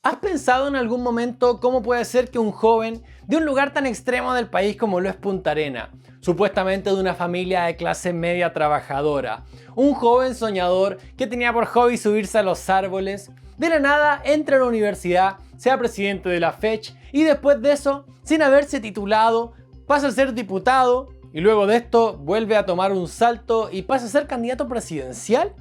¿Has pensado en algún momento cómo puede ser que un joven de un lugar tan extremo del país como lo es Punta Arenas, supuestamente de una familia de clase media trabajadora, un joven soñador que tenía por hobby subirse a los árboles, de la nada entre a la universidad, sea presidente de la FECH y después de eso, sin haberse titulado, pasa a ser diputado y luego de esto vuelve a tomar un salto y pasa a ser candidato presidencial?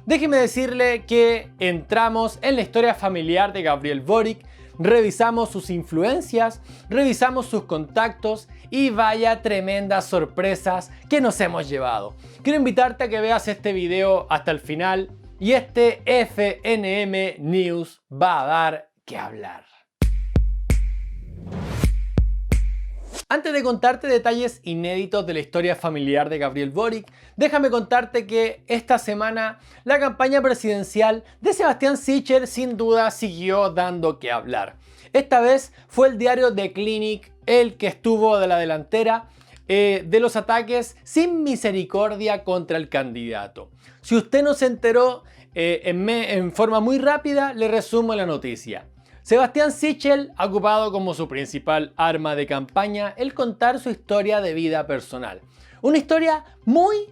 Déjeme decirle que entramos en la historia familiar de Gabriel Boric, revisamos sus influencias, revisamos sus contactos y vaya tremendas sorpresas que nos hemos llevado. Quiero invitarte a que veas este video hasta el final y este FNM News va a dar que hablar. Antes de contarte detalles inéditos de la historia familiar de Gabriel Boric, déjame contarte que esta semana la campaña presidencial de Sebastián Sichel sin duda siguió dando que hablar. Esta vez fue el diario The Clinic el que estuvo de la delantera de los ataques sin misericordia contra el candidato. Si usted no se enteró en forma muy rápida, le resumo la noticia. Sebastián Sichel ha ocupado como su principal arma de campaña el contar su historia de vida personal. Una historia muy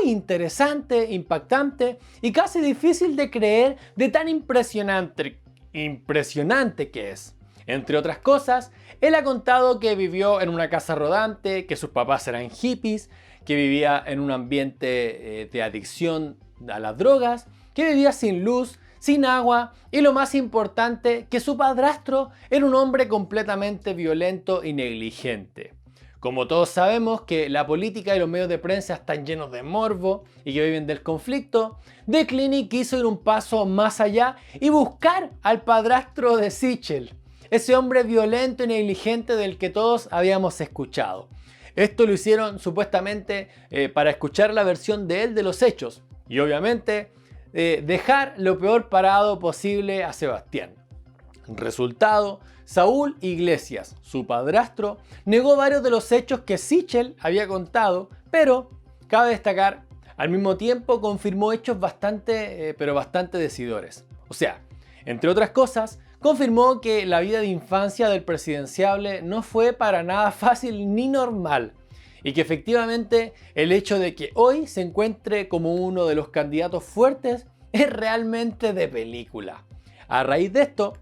interesante, impactante y casi difícil de creer de tan impresionante que es. Entre otras cosas, él ha contado que vivió en una casa rodante, que sus papás eran hippies, que vivía en un ambiente de adicción a las drogas, que vivía sin luz, sin agua y lo más importante, que su padrastro era un hombre completamente violento y negligente. Como todos sabemos que la política y los medios de prensa están llenos de morbo y que viven del conflicto, The Clinic quiso ir un paso más allá y buscar al padrastro de Sichel, ese hombre violento y negligente del que todos habíamos escuchado. Esto lo hicieron supuestamente para escuchar la versión de él de los hechos y obviamente dejar lo peor parado posible a Sebastián. Resultado, Saúl Iglesias, su padrastro, negó varios de los hechos que Sichel había contado, pero cabe destacar, al mismo tiempo confirmó hechos bastante decidores. O sea, entre otras cosas, confirmó que la vida de infancia del presidenciable no fue para nada fácil ni normal. Y que efectivamente el hecho de que hoy se encuentre como uno de los candidatos fuertes es realmente de película. A raíz de esto,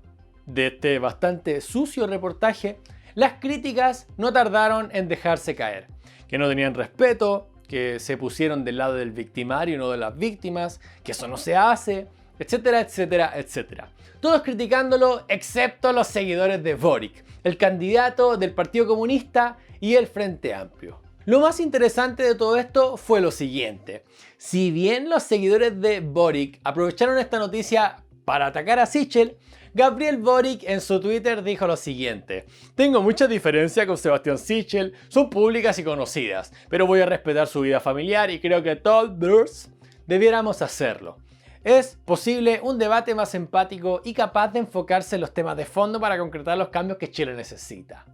de este bastante sucio reportaje, las críticas no tardaron en dejarse caer. Que no tenían respeto, que se pusieron del lado del victimario y no de las víctimas, que eso no se hace, etcétera, etcétera, etcétera. Todos criticándolo excepto los seguidores de Boric, el candidato del Partido Comunista y el Frente Amplio. Lo más interesante de todo esto fue lo siguiente. Si bien los seguidores de Boric aprovecharon esta noticia para atacar a Sichel, Gabriel Boric en su Twitter dijo lo siguiente: tengo mucha diferencia con Sebastián Sichel, son públicas y conocidas, pero voy a respetar su vida familiar y creo que todos debiéramos hacerlo. Es posible un debate más empático y capaz de enfocarse en los temas de fondo para concretar los cambios que Chile necesita.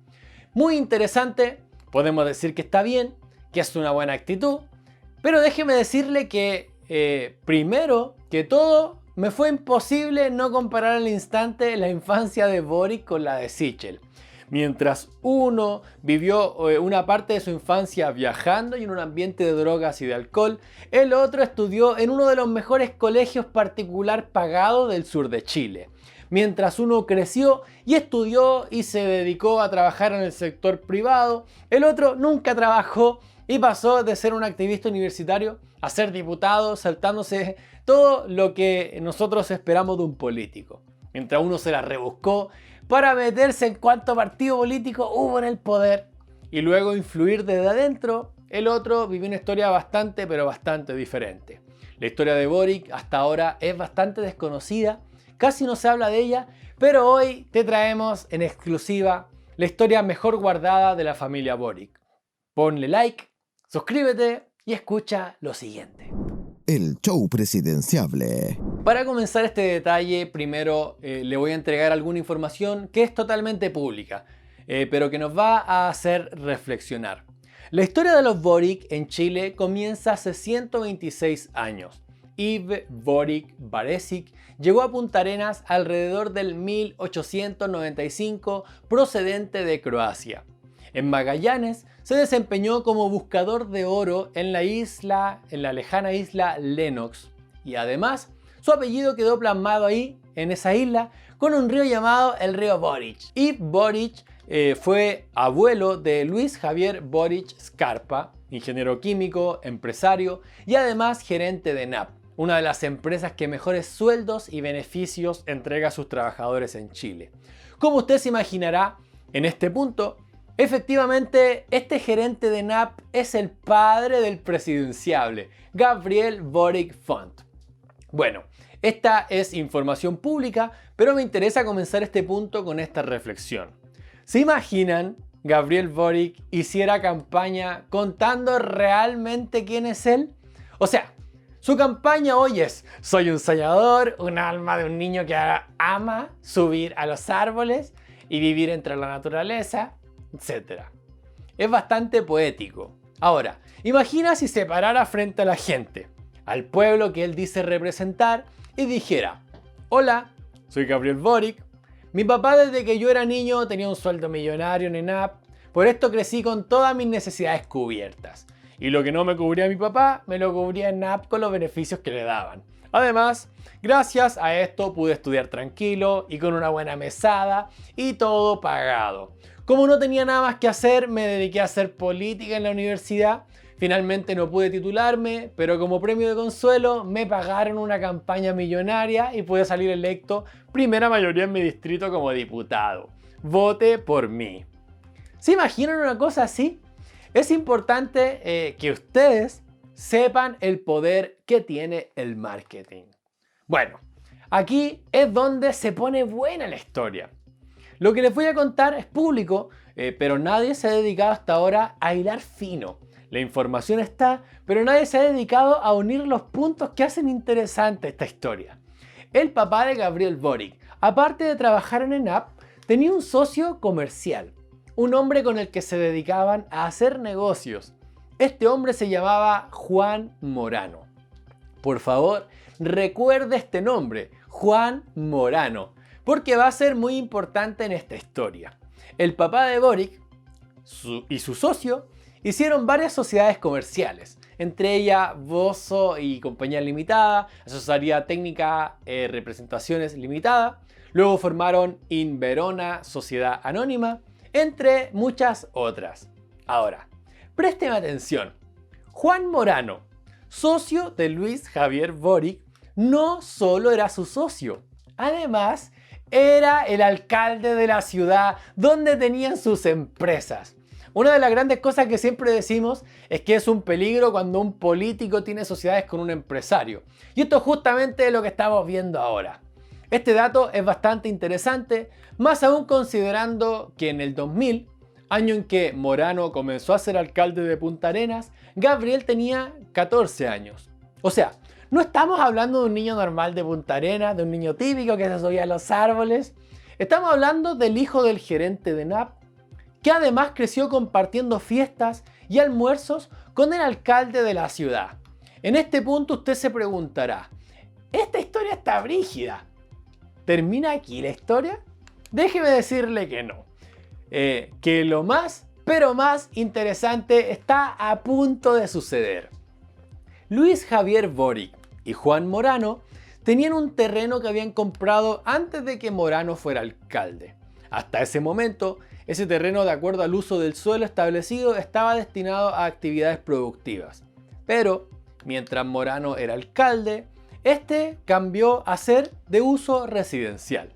Muy interesante. Podemos decir que está bien, que es una buena actitud, pero déjeme decirle que primero que todo me fue imposible no comparar al instante la infancia de Boric con la de Sichel. Mientras uno vivió una parte de su infancia viajando y en un ambiente de drogas y de alcohol, el otro estudió en uno de los mejores colegios particular pagados del sur de Chile. Mientras uno creció y estudió y se dedicó a trabajar en el sector privado, el otro nunca trabajó y pasó de ser un activista universitario a ser diputado, saltándose todo lo que nosotros esperamos de un político. Mientras uno se la rebuscó para meterse en cuánto partido político hubo en el poder y luego influir desde adentro, el otro vivió una historia bastante diferente. La historia de Boric hasta ahora es bastante desconocida. Casi no se habla de ella, pero hoy te traemos en exclusiva la historia mejor guardada de la familia Boric. Ponle like, suscríbete y escucha lo siguiente. El show presidenciable. Para comenzar este detalle, primero le voy a entregar alguna información que es totalmente pública, pero que nos va a hacer reflexionar. La historia de los Boric en Chile comienza hace 126 años. Yves Boric Baresic llegó a Punta Arenas alrededor del 1895 procedente de Croacia. En Magallanes se desempeñó como buscador de oro en la lejana isla Lennox, y además su apellido quedó plasmado ahí, en esa isla, con un río llamado el río Boric. Yves Boric fue abuelo de Luis Javier Boric Scarpa, ingeniero químico, empresario y además gerente de NAP, una de las empresas que mejores sueldos y beneficios entrega a sus trabajadores en Chile. Como usted se imaginará, en este punto, efectivamente, este gerente de NAP es el padre del presidenciable, Gabriel Boric Font. Bueno, esta es información pública, pero me interesa comenzar este punto con esta reflexión. ¿Se imaginan Gabriel Boric hiciera campaña contando realmente quién es él? O sea, su campaña hoy es: soy un soñador, un alma de un niño que ama subir a los árboles y vivir entre la naturaleza, etc. Es bastante poético. Ahora, imagina si se parara frente a la gente, al pueblo que él dice representar, y dijera: hola, soy Gabriel Boric. Mi papá desde que yo era niño tenía un sueldo millonario en ENAP, por esto crecí con todas mis necesidades cubiertas. Y lo que no me cubría mi papá, me lo cubría ENAP con los beneficios que le daban. Además, gracias a esto pude estudiar tranquilo y con una buena mesada y todo pagado. Como no tenía nada más que hacer, me dediqué a hacer política en la universidad. Finalmente no pude titularme, pero como premio de consuelo me pagaron una campaña millonaria y pude salir electo primera mayoría en mi distrito como diputado. Vote por mí. ¿Se imaginan una cosa así? Es importante que ustedes sepan el poder que tiene el marketing. Bueno, aquí es donde se pone buena la historia. Lo que les voy a contar es público, pero nadie se ha dedicado hasta ahora a hilar fino. La información está, pero nadie se ha dedicado a unir los puntos que hacen interesante esta historia. El papá de Gabriel Boric, aparte de trabajar en ENAP, tenía un socio comercial, un hombre con el que se dedicaban a hacer negocios. Este hombre se llamaba Juan Morano. Por favor, recuerde este nombre, Juan Morano, porque va a ser muy importante en esta historia. El papá de Boric y su socio hicieron varias sociedades comerciales, entre ellas Bozo y Compañía Limitada, Asesoría Técnica Representaciones Limitada. Luego formaron Inverona Sociedad Anónima, entre muchas otras. Ahora, présteme atención. Juan Morano, socio de Luis Javier Boric, no solo era su socio, además era el alcalde de la ciudad donde tenían sus empresas. Una de las grandes cosas que siempre decimos es que es un peligro cuando un político tiene sociedades con un empresario. Y esto es justamente lo que estamos viendo ahora. Este dato es bastante interesante, más aún considerando que en el 2000, año en que Morano comenzó a ser alcalde de Punta Arenas, Gabriel tenía 14 años. O sea, no estamos hablando de un niño normal de Punta Arenas, de un niño típico que se subía a los árboles. Estamos hablando del hijo del gerente de NAP, que además creció compartiendo fiestas y almuerzos con el alcalde de la ciudad. En este punto usted se preguntará, esta historia está brígida. ¿Termina aquí la historia? Déjeme decirle que no. Que lo más, pero más interesante está a punto de suceder. Luis Javier Boric y Juan Morano tenían un terreno que habían comprado antes de que Morano fuera alcalde. Hasta ese momento, ese terreno, de acuerdo al uso del suelo establecido, estaba destinado a actividades productivas. Pero, mientras Morano era alcalde, este cambió a ser de uso residencial.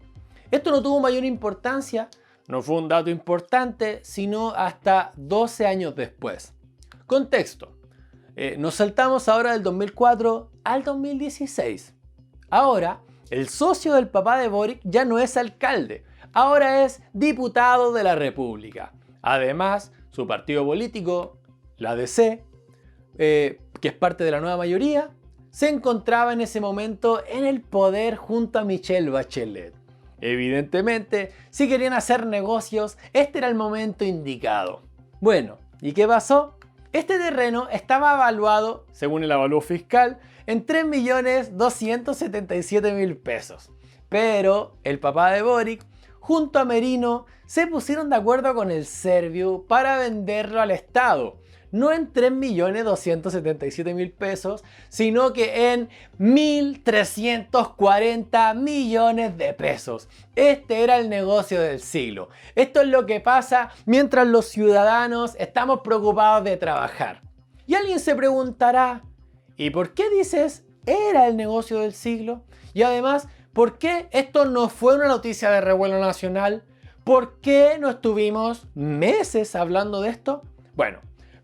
Esto no tuvo mayor importancia, no fue un dato importante, sino hasta 12 años después. Contexto. Nos saltamos ahora del 2004 al 2016. Ahora, el socio del papá de Boric ya no es alcalde, ahora es diputado de la República. Además, su partido político, la DC, que es parte de la nueva mayoría, se encontraba en ese momento en el poder junto a Michelle Bachelet. Evidentemente, si querían hacer negocios, este era el momento indicado. Bueno, ¿y qué pasó? Este terreno estaba evaluado, según el avalúo fiscal, en 3.277.000 pesos. Pero el papá de Boric, junto a Merino, se pusieron de acuerdo con el Serviu para venderlo al Estado. No en 3.277.000 pesos, sino que en 1.340 millones de pesos. Este era el negocio del siglo. Esto es lo que pasa mientras los ciudadanos estamos preocupados de trabajar. Y alguien se preguntará, ¿y por qué dices era el negocio del siglo? Y además, ¿por qué esto no fue una noticia de revuelo nacional? ¿Por qué no estuvimos meses hablando de esto? Bueno,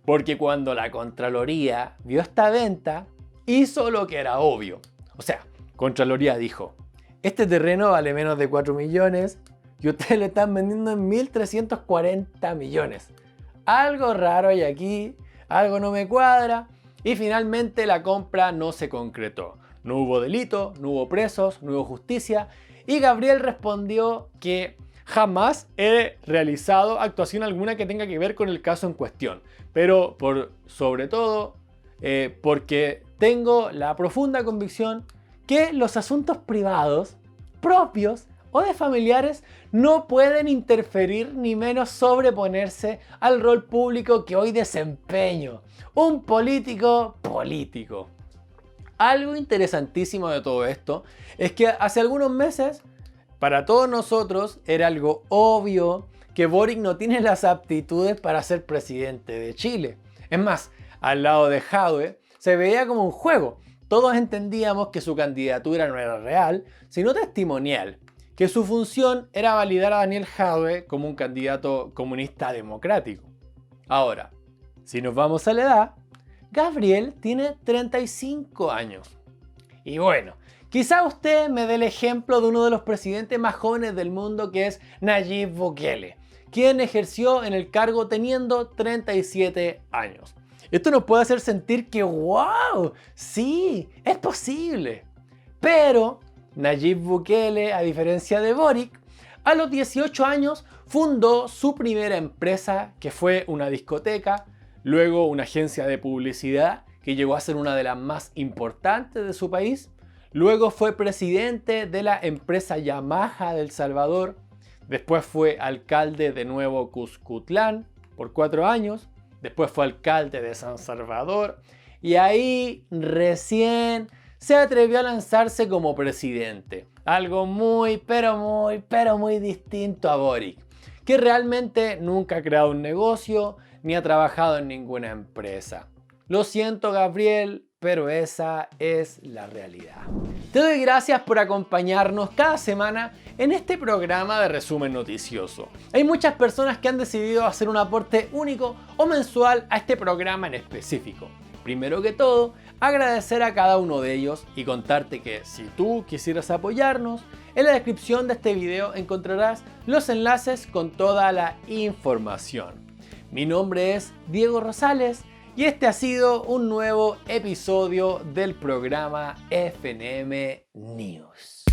porque cuando la Contraloría vio esta venta, hizo lo que era obvio. O sea, Contraloría dijo, este terreno vale menos de 4 millones y ustedes le están vendiendo en 1.340 millones. Algo raro hay aquí, algo no me cuadra. Y finalmente la compra no se concretó. No hubo delito, no hubo presos, no hubo justicia. Y Gabriel respondió que jamás he realizado actuación alguna que tenga que ver con el caso en cuestión. Pero sobre todo porque tengo la profunda convicción que los asuntos privados, propios o de familiares, no pueden interferir ni menos sobreponerse al rol público que hoy desempeño. Un político político. Algo interesantísimo de todo esto es que hace algunos meses, para todos nosotros era algo obvio que Boric no tiene las aptitudes para ser presidente de Chile. Es más, al lado de Jadwe se veía como un juego. Todos entendíamos que su candidatura no era real, sino testimonial, que su función era validar a Daniel Jadwe como un candidato comunista democrático. Ahora, si nos vamos a la edad, Gabriel tiene 35 años. Y bueno, quizá usted me dé el ejemplo de uno de los presidentes más jóvenes del mundo, que es Nayib Bukele, quien ejerció en el cargo teniendo 37 años. Esto nos puede hacer sentir que ¡wow! Sí, es posible. Pero Nayib Bukele, a diferencia de Boric, a los 18 años fundó su primera empresa, que fue una discoteca, luego una agencia de publicidad que llegó a ser una de las más importantes de su país. Luego fue presidente de la empresa Yamaha de El Salvador. Después fue alcalde de Nuevo Cuscutlán por 4 años. Después fue alcalde de San Salvador. Y ahí recién se atrevió a lanzarse como presidente. Algo muy distinto a Boric, que realmente nunca ha creado un negocio ni ha trabajado en ninguna empresa. Lo siento, Gabriel, pero esa es la realidad. Te doy gracias por acompañarnos cada semana en este programa de resumen noticioso. Hay muchas personas que han decidido hacer un aporte único o mensual a este programa en específico. Primero que todo, agradecer a cada uno de ellos y contarte que si tú quisieras apoyarnos, en la descripción de este video encontrarás los enlaces con toda la información. Mi nombre es Diego Rosales y este ha sido un nuevo episodio del programa FNM News.